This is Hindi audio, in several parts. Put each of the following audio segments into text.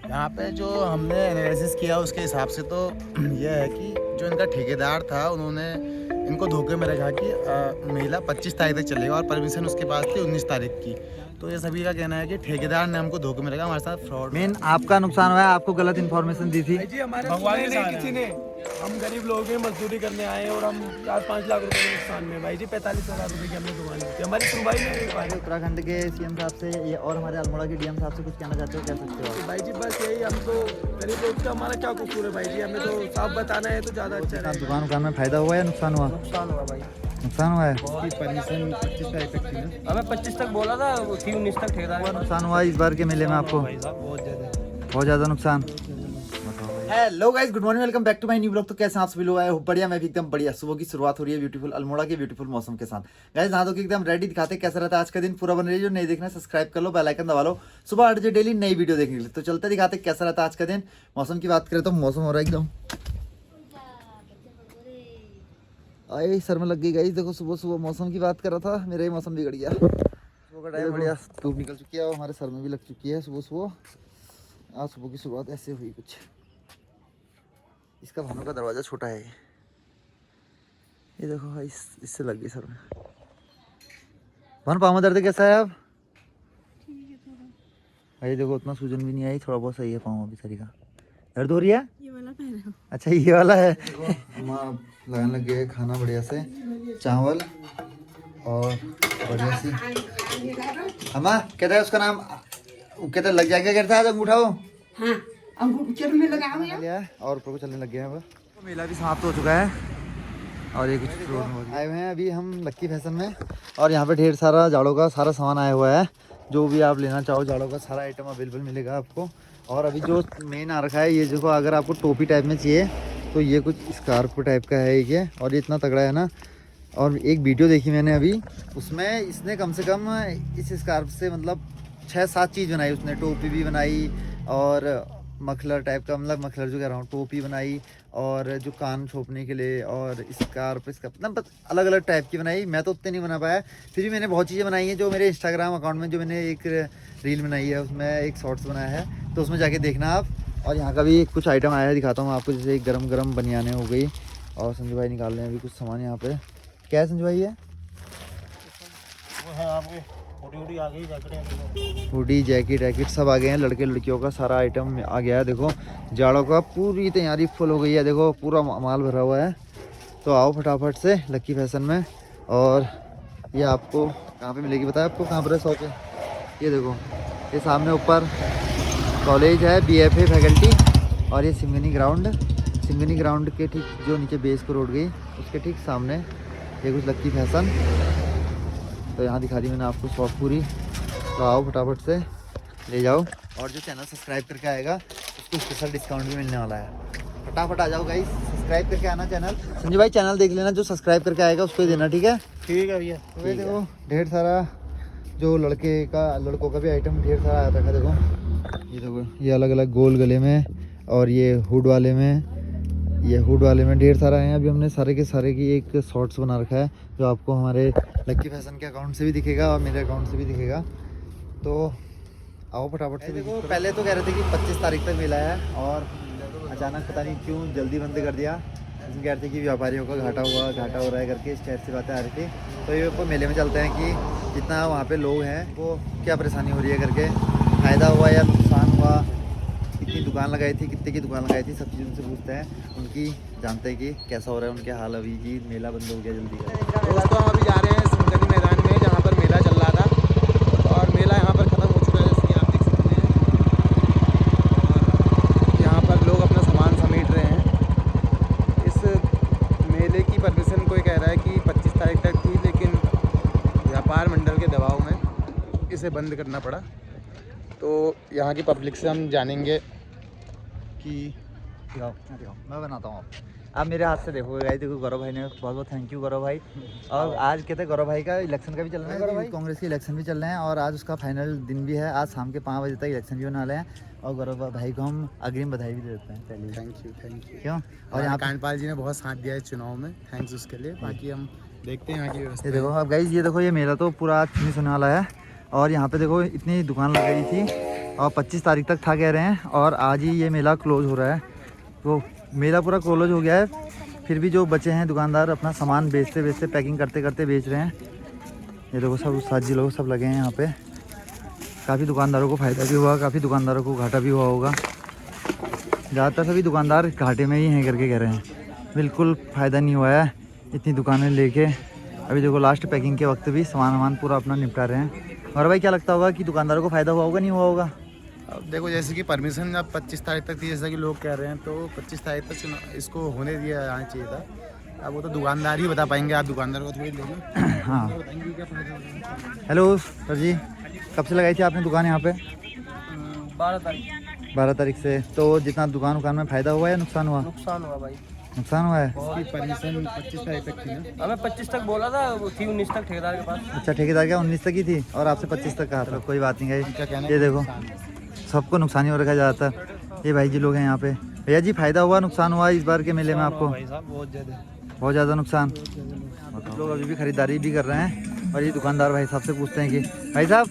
यहाँ पे जो हमने एनालिसिस किया उसके हिसाब से तो यह है कि जो इनका ठेकेदार था उन्होंने इनको धोखे में रखा कि मेला 25 तारीख तक चलेगा और परमिशन उसके पास थी 19 तारीख की। तो ये सभी का कहना है कि ठेकेदार ने हमको धोखे में रखा, हमारे साथ फ्रॉड। मेन आपका नुकसान हुआ है, आपको गलत इन्फॉर्मेशन दी थी। जी हमारे भगवान ने किसी ने, हम गरीब लोग हैं, मजदूरी करने आए हैं और हम 4-5 लाख रुपए के नुकसान में भाई जी 45,000 रुपए की हमने दुकान दी थी, हमारी सुनवाई नहीं हुई भाई। उत्तराखंड के सीएम साहब से ये और हमारे अल्मोड़ा के डीएम साहब से कुछ कहना चाहते हो, कह सकते हो? भाई जी बस यही, हम तो गरीब लोग का हमारा क्या कसूर है भाई जी, हमें तो साफ बताना है तो ज़्यादा अच्छा है। दुकान में फायदा हुआ या नुकसान हुआ? नुकसान हुआ भाई, नुकसान हुआ है। परमिशन 25 तारीख तक थी ना, हमें 25 तक बोला था, वो थी 19 तक ठेकेदार। नुकसान हुआ इस बार के मेले में आपको? बहुत ज़्यादा नुकसान। Hello guys, good morning, welcome back to my new blog. तो कैसे आप सभी लोग आए हो? बढ़िया, मैं भी एकदम बढ़िया। सुबह की शुरुआत हो रही है ब्यूटीफुल अल्मोड़ा के ब्यूटीफुल मौसम के साथ। गाइस नहा धो के एकदम रेडी, दिखाते कैसा रहता है आज का दिन। पूरा बन रही है, जो नहीं देखना सब्सक्राइब कर लो, बेल आइकन दबा लो, सुबह 8 बजे डेली नई वीडियो देखने के लिए। तो चलते दिखाते कैसा रहता है आज का दिन। मौसम की बात करें तो मौसम हो रहा है एकदम, आई सर में लग गई गाइस। देखो सुबह सुबह मौसम की बात कर रहा था, मेरा ही मौसम बिगड़ गया। सुबह का टाइम बढ़िया, धूप निकल चुकी है और हमारे सर में भी लग चुकी है सुबह सुबह। आज सुबह की शुरुआत ऐसे हुई कुछ। इसका भानों का दरवाज़ा छोटा है, ये देखो भाई, इससे लग गई सर में। भानु पाँव में दर्द कैसा है अब? ठीक है थोड़ा। भाई देखो उतना सूजन भी नहीं आई, थोड़ा बहुत सही है पाँव अभी। सरी का दर्द हो रही है? ये वाला पहन लो। अच्छा ये वाला है। हम लगाने लग गए खाना बढ़िया से, चावल और बढ़िया सी। अम्मा कहता है उसका नाम, कहता लग जाएगा, कहता है आज अंगूठा हो। हाँ, अंगूठे में लगाओ यार। और ऊपर को चलने लग गए हैं। अब मेला भी समाप्त हो चुका है और ये कुछ आए हुए हैं अभी हम लक्की फैशन में। और यहाँ पे ढेर सारा जाड़ों का सारा सामान आया हुआ है, जो भी आप लेना चाहो जाड़ों का सारा आइटम अवेलेबल मिलेगा आपको। और अभी जो मेन आ रखा है ये देखो, अगर आपको टोपी टाइप में चाहिए तो ये कुछ स्कार्फ टाइप का है ये, और ये इतना तगड़ा है ना। और एक वीडियो देखी मैंने अभी, उसमें इसने कम से कम इस स्कार्फ से मतलब 6-7 चीज़ बनाई उसने। टोपी भी बनाई और मफलर टाइप का, मतलब मफलर जो कह रहा हूँ, टोपी बनाई और जो कान छोपने के लिए, और स्कार्फ इसका मतलब अलग अलग टाइप की बनाई। मैं तो उतने नहीं बना पाया, फिर भी मैंने बहुत चीज़ें बनाई हैं। जो मेरे इंस्टाग्राम अकाउंट में जो मैंने एक रील बनाई है उसमें एक शॉर्ट्स बनाया है, तो उसमें जाके देखना आप। और यहाँ का भी कुछ आइटम आया है, दिखाता हूँ आपको। जैसे गरम गरम बनियाने हो गई, और संजू भाई निकाल रहे हैं अभी कुछ सामान यहाँ पे। क्या है संजू भाई ये? हुडी जैकेट वैकेट सब आ गए हैं, लड़के लड़कियों का सारा आइटम आ गया है। देखो जाड़ों का पूरी तैयारी फुल हो गई है, देखो पूरा माल भरा हुआ है। तो आओ फटाफट से लक्की फैशन में। और ये आपको कहाँ पे मिलेगी बताया आपको, कहाँ पर है शॉप है? ये देखो, ये सामने ऊपर कॉलेज है BFA फैकल्टी, और ये सिंगनी ग्राउंड के ठीक जो नीचे बेस को रोड गई उसके ठीक सामने ये कुछ लक्की फैशन। तो यहाँ दिखा दी मैंने आपको शॉप पूरी। तो आओ फटाफट से ले जाओ, और जो चैनल सब्सक्राइब करके आएगा उसको स्पेशल डिस्काउंट भी मिलने वाला है। फटाफट आ जाओ गाइस, सब्सक्राइब करके आना चैनल। संजय भाई चैनल देख लेना, जो सब्सक्राइब करके आएगा उसको ही देना, ठीक है? ठीक है भैया। तो देखो ढेर सारा जो लड़कों का भी आइटम ढेर सारा आया था। देखो ये देखो, ये अलग अलग गोल गले में, और ये हुड वाले में ढेर सारा है। अभी हमने सारे के सारे की एक शॉर्ट्स बना रखा है, जो आपको हमारे लक्की फैशन के अकाउंट से भी दिखेगा और मेरे अकाउंट से भी दिखेगा। तो आओ फटाफट से। देखो पहले तो कह रहे थे कि 25 तारीख तक मेला है, और अचानक पता नहीं क्यों जल्दी बंद कर दिया। इसमें कह रहे थे कि व्यापारियों का घाटा हो रहा है करके, इस टाइप से बातें आ रही थी। तो ये आपको मेले में चलते हैं कि जितना वहाँ पे लोग हैं वो क्या परेशानी हो रही है करके, फ़ायदा हुआ या नुकसान हुआ, कितनी दुकान लगाई थी, कितने की दुकान लगाई थी, सब चीज़ उनसे पूछते हैं, उनकी जानते हैं कि कैसा हो रहा है उनके हाल। अभी जी मेला बंद हो गया जल्दी का। दोस्तों हम अभी जा रहे हैं सिंगनी मैदान में, जहाँ पर मेला चल रहा था, और मेला यहाँ पर ख़त्म हो चुका है, जैसे आप देख सकते हैं। और यहाँ पर लोग अपना सामान समेट रहे हैं। इस मेले की परमिशन कोई कह रहा है कि 25 तारीख तक थी, लेकिन व्यापार मंडल के दबाव में इसे बंद करना पड़ा। तो यहाँ की पब्लिक से हम जानेंगे कि दिखाओ मैं बनाता हूँ। आप मेरे हाथ से देखो गाइस, देखो गौरव भाई ने, बहुत बहुत थैंक यू गौरव भाई। और आज कहते हैं गौरव भाई का इलेक्शन का भी चल रहा है, गौरव भाई कांग्रेस के इलेक्शन भी चल रहे हैं, और आज उसका फाइनल दिन भी है। आज शाम के 5 बजे तक इलेक्शन भी होने वाले हैं, और गौरव भाई को हम अग्रिम बधाई भी देते हैं पहले। Thank you. क्यों? और यहाँ कांडपाल जी ने बहुत साथ दिया है चुनाव में, थैंक्स उसके लिए। बाकी हम देखते हैं यहाँ की व्यवस्था। ये देखो अब गाइस, ये देखो ये मेला तो पूरा फिनिश होने वाला है। और यहाँ पे देखो इतनी दुकान लग गई थी, और 25 तारीख तक था कह रहे हैं, और आज ही ये मेला क्लोज हो रहा है। तो मेला पूरा क्लोज हो गया है, फिर भी जो बचे हैं दुकानदार अपना सामान बेचते बेचते पैकिंग करते करते बेच रहे हैं। ये देखो सब साजी लोग सब लगे हैं यहाँ पे। काफ़ी दुकानदारों को फ़ायदा भी हुआ, काफ़ी दुकानदारों को घाटा भी हुआ होगा। ज़्यादातर सभी दुकानदार घाटे में ही हैं करके कह रहे हैं, बिल्कुल फ़ायदा नहीं हुआ है इतनी दुकानें लेके। अभी देखो लास्ट पैकिंग के वक्त भी सामान पूरा अपना निपटा रहे हैं। और भाई क्या लगता होगा कि दुकानदारों को फ़ायदा हुआ होगा नहीं हुआ होगा? अब देखो जैसे कि परमिशन अब 25 तारीख तक थी, जैसा कि लोग कह रहे हैं, तो 25 तारीख तक इसको होने दिया जाना चाहिए था। अब वो तो दुकानदार ही बता पाएंगे, आप दुकानदार को थोड़ी लेना। हाँ। हेलो सर जी, कब से लगाई थी आपने दुकान यहाँ पे? 12 तारीख से। तो जितना दुकान में फ़ायदा हुआ या नुकसान हुआ? नुकसान हुआ भाई, नुकसान हुआ है। परमिशन 25 तारीख तक थी ना? हमें 25 तक बोला था, वो थी 19 तक ठेकेदार के पास। अच्छा, ठेकेदार क्या 19 तक ही थी और आपसे 25 तक कहा था? कोई बात नहीं भाई, ये देखो सबको नुकसान ही हो रखा ज़्यादातर। ये भाई जी लोग हैं यहाँ पे। भैया जी, फ़ायदा हुआ नुकसान हुआ इस बार के मेले में आपको? बहुत ज़्यादा नुकसान। लोग अभी भी खरीदारी भी कर रहे हैं, और ये दुकानदार भाई साहब से पूछते हैं कि भाई साहब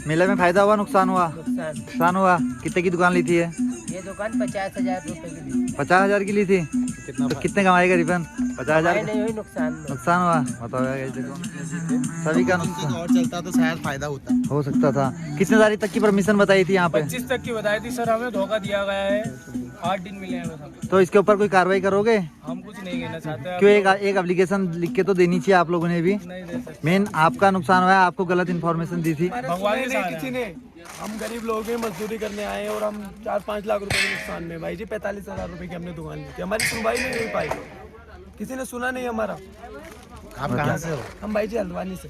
मेले में फ़ायदा हुआ नुकसान हुआ? नुकसान हुआ। कितने की दुकान ली थी ये दुकान 50,000 रुपए की ली। 50,000 की ली थी? तो कितने कमाएगा रिफंड? 50,000 नहीं हुई, नुकसान हुआ। बताओ यार, देखो सभी का नुकसान। और चलता तो शायद फायदा होता, हो सकता था। कितने तारीख तक की परमिशन बताई थी यहाँ पे? 25 तक की बताई थी सर, हमें धोखा दिया गया है। 8 दिन मिले हैं। तो इसके ऊपर कोई कार्रवाई करोगे? हम कुछ नहीं कहना चाहते। क्यों, एक एप्लीकेशन लिख के तो देनी चाहिए आप लोगों ने भी। नहीं दे सकते। मेन आपका नुकसान हुआ है, आपको गलत इन्फॉर्मेशन दी थी। भगवान ने किसी ने, हम गरीब लोग हैं, मजदूरी करने आए हैं, और हम 4-5 लाख रुपए के नुकसान में। भाई जी 45,000 रुपए की हमने दुकान ली थी, हमारी सुनवाई नहीं हो पाई, किसी ने सुना नहीं हमारा। आप कहाँ से हो? हम भाई जी हल्द्वानी से।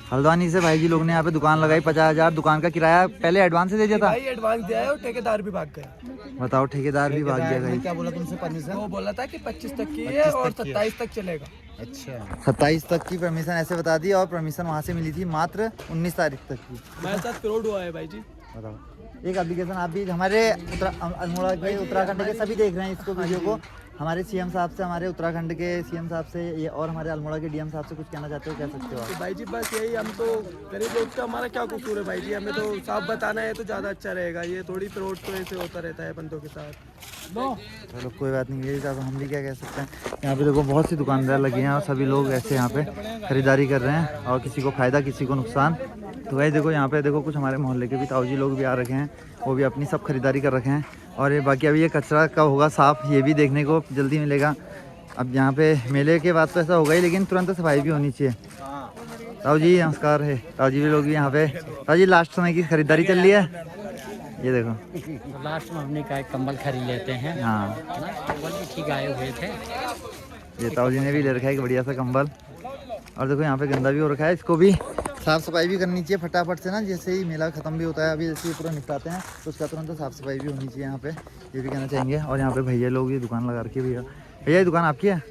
हल्द्वानी से भाई जी लोग ने यहाँ पे दुकान लगाई। 50,000 दुकान का किराया पहले एडवांस से दे दिया था। भाई एडवांस दिया है और ठेकेदार भी भाग गया। बताओ, ठेकेदार भी भाग गया भाई। क्या बोला तुमसे परमिशन? वो बोला था कि 25 तक की है और 27 तक चलेगा। अच्छा, 27 तक की परमिशन ऐसे बता दी, और परमिशन वहाँ से मिली थी मात्र 19 तारीख तक की। मेरे साथ करोड़ हुआ है भाई जी। बताओ, एक एप्लीकेशन आप भी हमारे अल्मोड़ा के, उत्तराखंड के सभी देख रहे हैं इसको, वीडियो को। हमारे सीएम साहब से, हमारे उत्तराखंड के सीएम साहब से, ये और हमारे अल्मोड़ा के डीएम साहब से कुछ कहना चाहते हो? कह सकते हो आप। तो भाई जी बस यही, हम तो गरीब लोग का हमारा क्या कसूर है भाई जी, हमें तो साफ बताना है तो ज़्यादा अच्छा रहेगा। ये थोड़ी फ्रॉड तो ऐसे होता रहता है बंदों के साथ। चलो कोई बात नहीं, यही साहब हम भी क्या कह सकते हैं। यहाँ पे देखो बहुत सी दुकानदार लगे हैं, और सभी लोग ऐसे यहाँ पे खरीदारी कर रहे हैं, और किसी को फ़ायदा किसी को नुकसान। तो भाई देखो यहाँ पे देखो कुछ हमारे मोहल्ले के भी ताऊजी लोग भी आ रखे हैं, वो भी अपनी सब खरीदारी कर रखे हैं। और ये बाकी अभी ये कचरा कब होगा साफ़, ये भी देखने को जल्दी मिलेगा। अब यहाँ पे मेले के बाद तो ऐसा होगा ही, लेकिन तुरंत सफाई भी होनी चाहिए। ताऊ जी नमस्कार है, ताऊ जी भी लोग भी यहाँ पे। ताऊ जी लास्ट समय की खरीदारी चल रही है, ये देखो। लास्ट में हमने का कंबल खरीद लेते हैं। हाँ, कंबल भी ठीक आए हुए थे। ये ताऊ जी ने भी ले रखा है एक बढ़िया सा कंबल। और देखो यहाँ पे गंदा भी हो रखा है, इसको भी साफ़ सफाई भी करनी चाहिए फटाफट से ना। जैसे ही मेला ख़त्म भी होता है, अभी जैसे ही पूरा निपटाते हैं तो उसका तुरंत साफ़ सफाई भी होनी चाहिए यहाँ पे, ये भी कहना चाहेंगे। और यहाँ पे भैया लोग ये दुकान लगा रखी है। भैया ये दुकान आपकी है?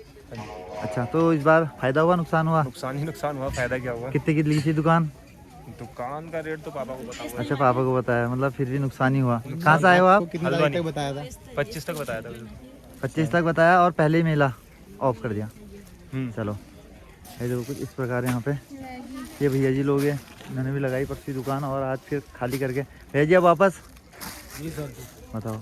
अच्छा, तो इस बार फ़ायदा हुआ नुकसान हुआ? नुकसान ही नुकसान हुआ, फायदा क्या हुआ? कितने की ली थी दुकान? दुकान का रेट तो पापा को पता हुआ। अच्छा, पापा को बताया, मतलब फिर भी नुकसान ही हुआ। कहाँ से आए हो आप? कितनी तारीख तक बताया था? 25 तक बताया था। 25 तक बताया, और पहले ही मेला ऑफ कर दिया। चलो, ये देखो कुछ इस प्रकार यहाँ पे ये भैया जी लोग हैं, इन्होंने भी लगाई परसी दुकान, और आज फिर खाली करके। भैया जी अब वापस बताओ,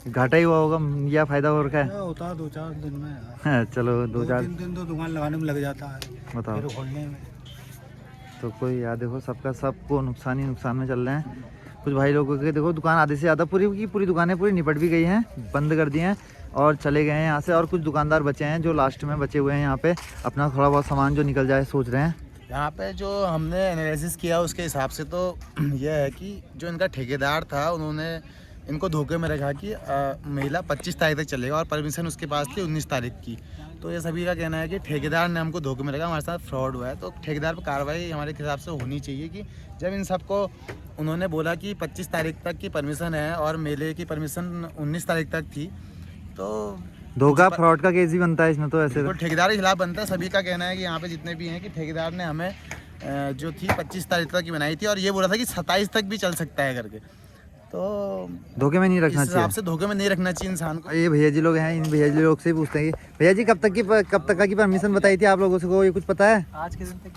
घाटा ही हुआ होगा या फायदा हो रखा है? होता है 2-4 दिन में। चलो 2-4 दिन तो दुकान लगाने में लग जाता है, बताओ। फिर खोलने में। तो कोई याद देखो सबका सबको नुकसान ही नुकसान में चल रहे हैं। कुछ भाई लोगों के देखो दुकान आधे से ज़्यादा पूरी की पूरी दुकानें पूरी निपट भी गई हैं, बंद कर दी हैं और चले गए हैं यहाँ से। और कुछ दुकानदार बचे हैं जो लास्ट में बचे हुए हैं यहाँ पे, अपना थोड़ा बहुत सामान जो निकल जाए सोच रहे हैं। यहाँ पे जो हमने एनालिसिस किया उसके हिसाब से तो यह है कि जो इनका ठेकेदार था उन्होंने इनको धोखे में रखा कि मेला 25 तारीख तक चलेगा, और परमिशन उसके पास थी 19 तारीख की। तो ये सभी का कहना है कि ठेकेदार ने हमको धोखे में रखा, हमारे साथ फ्रॉड हुआ है। तो ठेकेदार पर कार्रवाई हमारे हिसाब से होनी चाहिए कि जब इन सबको उन्होंने बोला कि 25 तारीख तक की परमिशन है और मेले की परमिशन 19 तारीख तक थी, तो धोखा फ्रॉड का केस ही बनता है इसमें। तो ऐसे तो ठेकेदार के खिलाफ बनता है। सभी का कहना है कि यहाँ पे जितने भी हैं कि ठेकेदार ने हमें जो थी 25 तारीख तक की बनाई थी, और ये बोला था कि 27 तक भी चल सकता है करके। तो धोखे में नहीं रखना चाहिए, हिसाब से धोखे में नहीं रखना चाहिए इंसान को। ये भैया जी लोग हैं, इन भैया जी लोग से ही पूछते हैं कि भैया जी कब तक की परमिशन बताई थी आप लोगों को, ये कुछ पता है? आज के दिन तक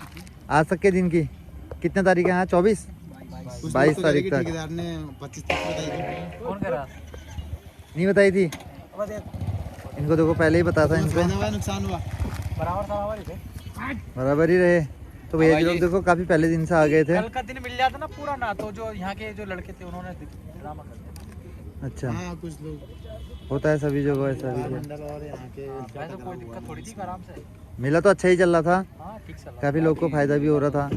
आज तक के दिन की कितने तारीख है? 24 22 तारीख तक ठेकेदार ने 25 तक बताई थी। कौन करा? नहीं बताई थी इनको, देखो पहले ही पता था इनको, फायदा हुआ नुकसान हुआ? बराबर ही थे। बराबर ही रहे। तो भैया जी लोग देखो काफी पहले दिन से आ गए थे। कल का दिन मिल जाता ना पूरा ना, तो जो यहाँ के जो लड़के थे उन्होंने ड्रामा कर दिया। अच्छा, हाँ कुछ लोग होता है सभी जगह ऐसा भी। मंडल और यहाँ के वैसे कोई दिक्कत थोड़ी थी, आराम से। मेला तो अच्छा ही चल रहा था, हाँ ठीक चल रहा। काफी लोग को फायदा भी हो रहा था,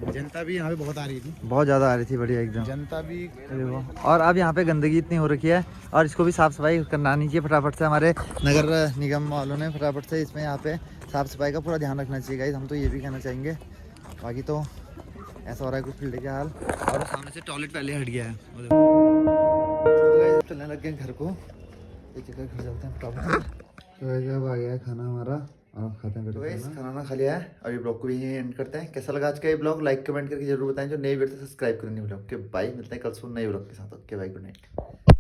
जनता भी यहाँ पे बहुत आ रही थी। बहुत ज्यादा आ रही थी, बढ़िया एकदम। जनता भी देखो, और अब यहाँ पे गंदगी इतनी हो रखी है और इसको भी साफ सफाई करनी चाहिए फटाफट से। हमारे नगर निगम वालों ने फटाफट से इसमें यहाँ पे साफ सफाई का पूरा ध्यान रखना चाहिए गाइस, हम तो ये भी कहना चाहेंगे। बाकी तो ऐसा हो रहा है कुछ फील्ड का हाल, और सामने से टॉयलेट पहले हट गया है। और देखो, तो गाइस चलने लग गए घर को, एक जगह घर चलते हैं फटाफट। तो गाइस अब आ गया है खाना हमारा, और अब खाते हैं। तो गाइस खाना खा लिया है और ये ब्लॉग को भी यहीं एंड करते हैं। कैसा लगा आज का ये ब्लॉग, लाइक कमेंट करके जरूर बताएं। जो नए वीडियो सब्सक्राइब करने वाले, ओके बाय, मिलते हैं कल सुबह नए ब्लॉग के साथ। Okay bye, good night.